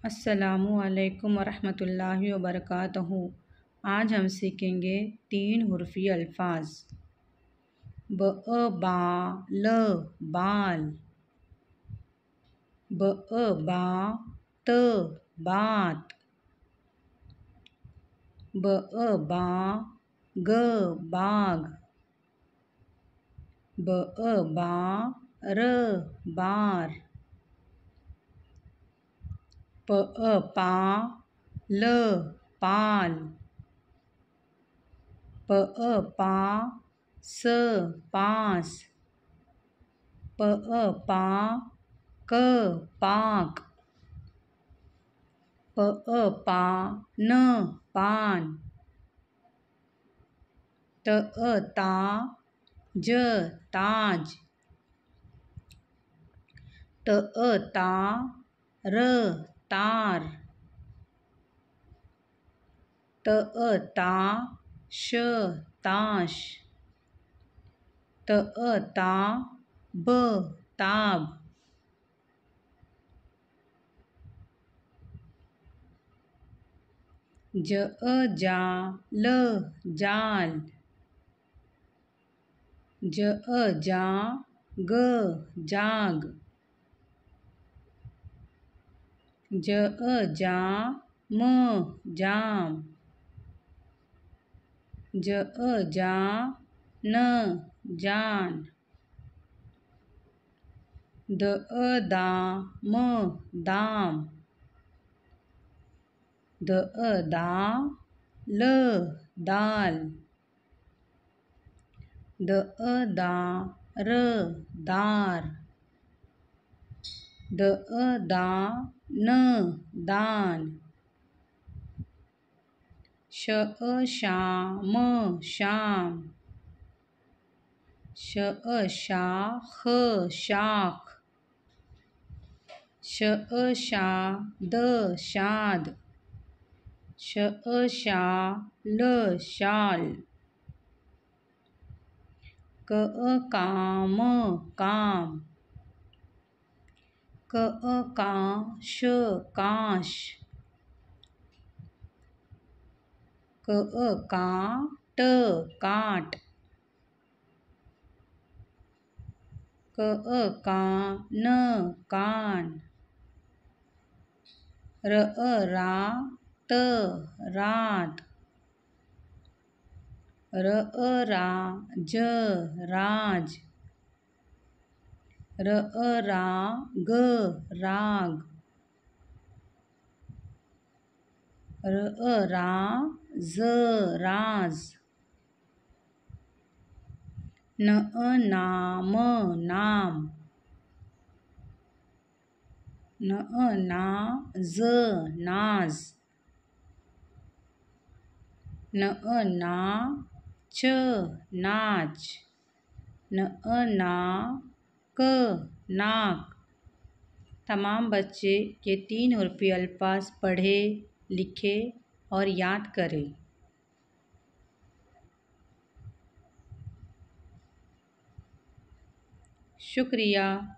अस्सलामुअलैकुम वरहमतुल्लाहि वबरकातुहू। आज हम सीखेंगे 3 हुर्फ़ी अल्फाज। ब बा ल बाल, ब बा त बात, ब बा ग बाग, ब बा र बार, प पा ल पाल, प पा स पास, प पा क पाक, प पा न पान, त ता ज ताज, त ता र तार, त ता श ताश, त ता ब ताब, ज जा ल जाल, ज जा ग जाग, ज जा म जाम, ज जा न जान, द दा म दाम, द दा ल दाल, द दा र दार, द दा न दान, श शाम शाम, श शाख शाख, श शाद शाद, श शाल शाल, क काम काम, क काश काश, क काट काट, क कान कान, र रात रात, र राज राज, र राग राग, र राज राज, न नाम नाम, न नाज नाज, न नाच नाच, न नाक नाक। तमाम बच्चे ये 3 हुर्फ़ी अल्फाज पढ़ें, लिखें और याद करें। शुक्रिया।